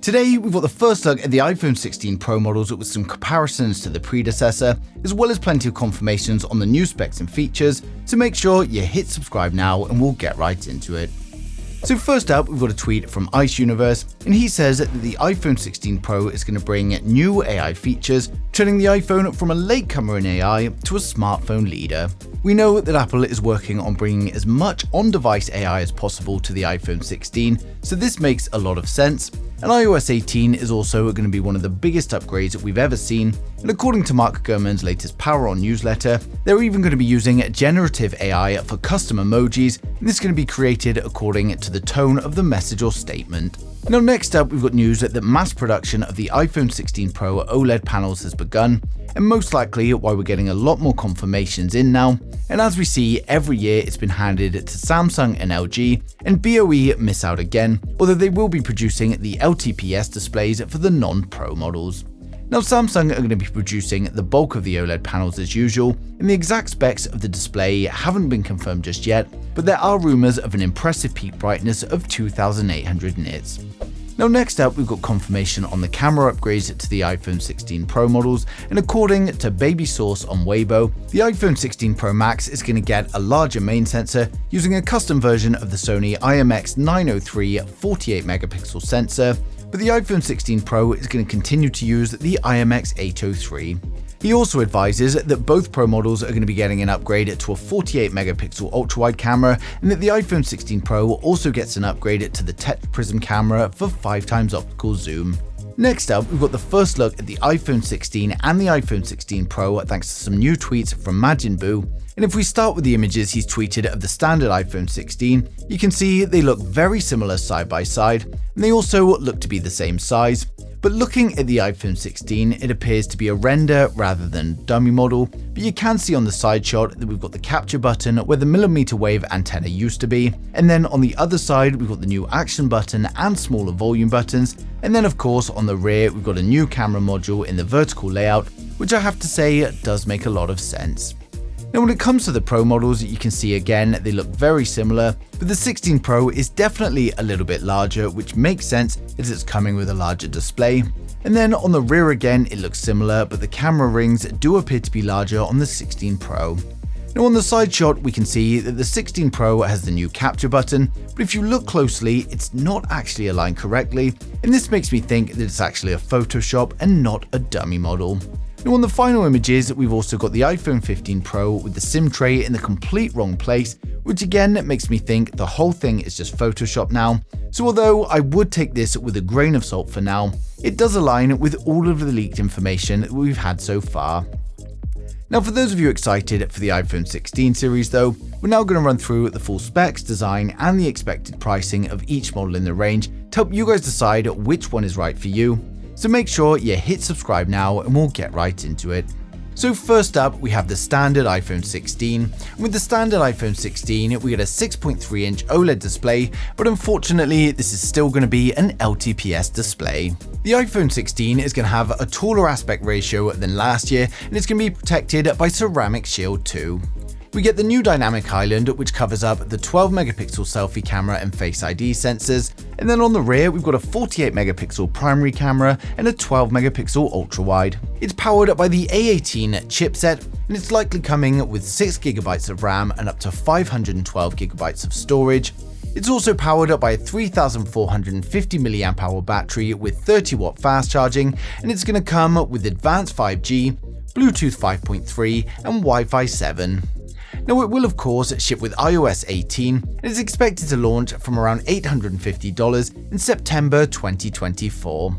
Today, we've got the first look at the iPhone 16 Pro models with some comparisons to the predecessor, as well as plenty of confirmations on the new specs and features, so make sure you hit subscribe now and we'll get right into it. So first up, we've got a tweet from Ice Universe, and he says that the iPhone 16 Pro is going to bring new AI features, turning the iPhone from a latecomer in AI to a smartphone leader. We know that Apple is working on bringing as much on-device AI as possible to the iPhone 16, so this makes a lot of sense. And iOS 18 is also going to be one of the biggest upgrades that we've ever seen, and according to Mark Gurman's latest Power On newsletter, they're even going to be using generative AI for custom emojis, and this is going to be created according to the tone of the message or statement. Now next up, we've got news that mass production of the iPhone 16 Pro OLED panels has begun, and most likely why we're getting a lot more confirmations in now. And as we see, every year it's been handed to Samsung and LG, and BOE miss out again, although they will be producing the LTPS displays for the non-Pro models. Now Samsung are going to be producing the bulk of the OLED panels as usual, and the exact specs of the display haven't been confirmed just yet, but there are rumours of an impressive peak brightness of 2800 nits. Now next up, we've got confirmation on the camera upgrades to the iPhone 16 Pro models, and according to Baby Source on Weibo, the iPhone 16 Pro Max is going to get a larger main sensor using a custom version of the Sony IMX903 48-megapixel sensor, but the iPhone 16 Pro is going to continue to use the IMX803. He also advises that both Pro models are going to be getting an upgrade to a 48-megapixel ultra-wide camera, and that the iPhone 16 Pro also gets an upgrade to the Tetra Prism camera for 5x optical zoom. Next up, we've got the first look at the iPhone 16 and the iPhone 16 Pro thanks to some new tweets from Majin Buu. And if we start with the images he's tweeted of the standard iPhone 16, you can see they look very similar side by side, and they also look to be the same size. But looking at the iPhone 16, it appears to be a render rather than dummy model, but you can see on the side shot that we've got the capture button where the millimeter wave antenna used to be, and then on the other side we've got the new action button and smaller volume buttons, and then of course on the rear we've got a new camera module in the vertical layout, which I have to say does make a lot of sense. Now when it comes to the Pro models, you can see again they look very similar, but the 16 Pro is definitely a little bit larger, which makes sense as it's coming with a larger display. And then on the rear again it looks similar, but the camera rings do appear to be larger on the 16 Pro. Now on the side shot we can see that the 16 Pro has the new capture button, but if you look closely it's not actually aligned correctly, and this makes me think that it's actually a Photoshop and not a dummy model. Now on the final images, we've also got the iPhone 15 Pro with the SIM tray in the complete wrong place, which again makes me think the whole thing is just Photoshop now. So although I would take this with a grain of salt for now, it does align with all of the leaked information that we've had so far. Now for those of you excited for the iPhone 16 series though, we're now going to run through the full specs, design and the expected pricing of each model in the range to help you guys decide which one is right for you. So make sure you hit subscribe now and we'll get right into it. So first up, we have the standard iPhone 16. With the standard iPhone 16, we get a 6.3-inch OLED display, but unfortunately, this is still going to be an LTPS display. The iPhone 16 is going to have a taller aspect ratio than last year, and it's going to be protected by Ceramic Shield 2. We get the new dynamic island, which covers up the 12-megapixel selfie camera and Face ID sensors, and then on the rear we've got a 48-megapixel primary camera and a 12-megapixel ultra-wide. It's powered by the A18 chipset, and it's likely coming with 6GB of RAM and up to 512GB of storage. It's also powered up by a 3450 mAh battery with 30-watt fast charging, and it's going to come with advanced 5G, Bluetooth 5.3 and Wi-Fi 7. Now it will of course ship with iOS 18 and is expected to launch from around $850 in September 2024.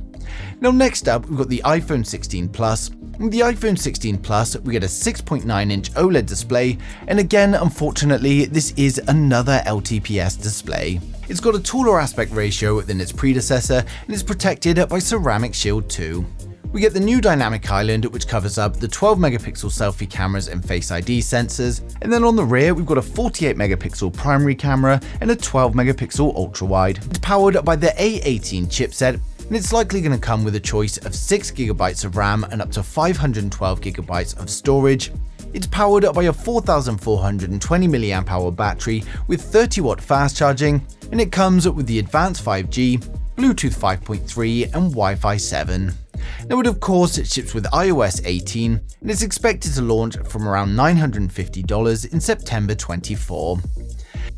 Now next up we've got the iPhone 16 Plus. With the iPhone 16 Plus we get a 6.9-inch OLED display, and again unfortunately this is another LTPS display. It's got a taller aspect ratio than its predecessor and is protected by Ceramic Shield 2. We get the new dynamic island, which covers up the 12-megapixel selfie cameras and Face ID sensors, and then on the rear we've got a 48-megapixel primary camera and a 12-megapixel ultra-wide. It's powered by the A18 chipset, and it's likely going to come with a choice of 6GB of RAM and up to 512GB of storage. It's powered by a 4420 mAh battery with 30-watt fast charging, and it comes with the advanced 5G, Bluetooth 5.3 and Wi-Fi 7. Now it of course ships with iOS 18 and is expected to launch from around $950 in September 24.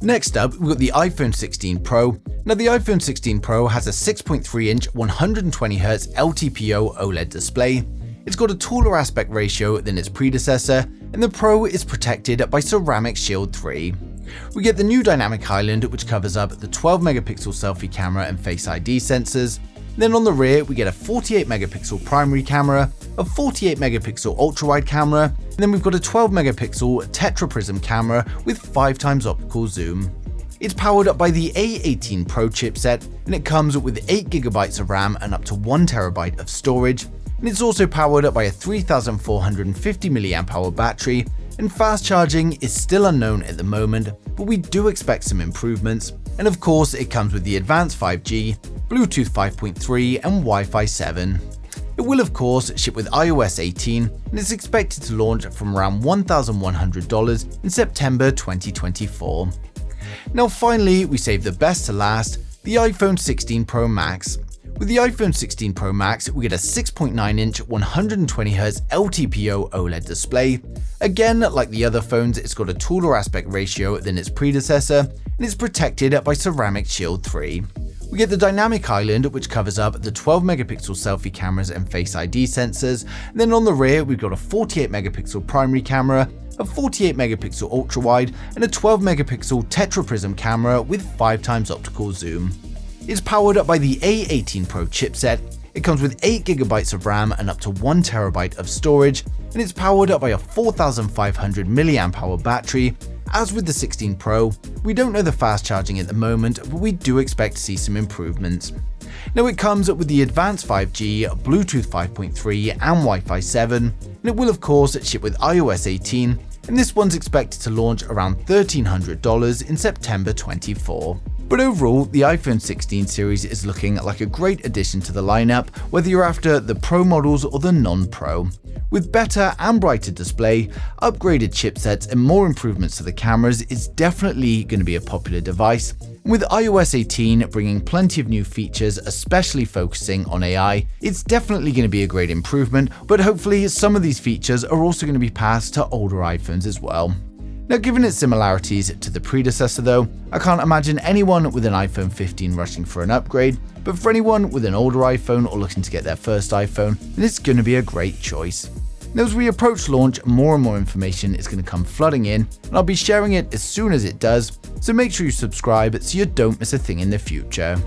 Next up, we've got the iPhone 16 Pro. Now the iPhone 16 Pro has a 6.3-inch 120Hz LTPO OLED display. It's got a taller aspect ratio than its predecessor, and the Pro is protected by Ceramic Shield 3. We get the new dynamic island, which covers up the 12-megapixel selfie camera and Face ID sensors. Then on the rear, we get a 48-megapixel primary camera, a 48-megapixel ultra-wide camera, and then we've got a 12-megapixel tetraprism camera with 5x optical zoom. It's powered up by the A18 Pro chipset, and it comes with 8GB of RAM and up to 1TB of storage, and it's also powered up by a 3450 mAh battery, and fast charging is still unknown at the moment, but we do expect some improvements. And of course, it comes with the advanced 5G, Bluetooth 5.3 and Wi-Fi 7. It will of course ship with iOS 18 and is expected to launch from around $1,100 in September 2024. Now finally, we save the best to last, the iPhone 16 Pro Max. With the iPhone 16 Pro Max, we get a 6.9-inch 120Hz LTPO OLED display. Again, like the other phones, it's got a taller aspect ratio than its predecessor, and it's protected by Ceramic Shield 3. We get the dynamic island, which covers up the 12-megapixel selfie cameras and Face ID sensors. And then on the rear, we've got a 48-megapixel primary camera, a 48-megapixel ultra-wide, and a 12-megapixel tetraprism camera with 5x optical zoom. It's powered up by the A18 Pro chipset. It comes with 8GB of RAM and up to 1TB of storage, and it's powered up by a 4500 mAh battery. As with the 16 Pro, we don't know the fast charging at the moment, but we do expect to see some improvements. Now it comes with the advanced 5G, Bluetooth 5.3 and Wi-Fi 7, and it will of course ship with iOS 18, and this one's expected to launch around $1,300 in September 24. But overall, the iPhone 16 series is looking like a great addition to the lineup, whether you're after the Pro models or the non-Pro. With better and brighter display, upgraded chipsets and more improvements to the cameras, it's definitely going to be a popular device. With iOS 18 bringing plenty of new features, especially focusing on AI, it's definitely going to be a great improvement, but hopefully some of these features are also going to be passed to older iPhones as well. Now, given its similarities to the predecessor though, I can't imagine anyone with an iPhone 15 rushing for an upgrade, but for anyone with an older iPhone or looking to get their first iPhone, then it's going to be a great choice. Now, as we approach launch, more and more information is going to come flooding in, and I'll be sharing it as soon as it does, so make sure you subscribe so you don't miss a thing in the future.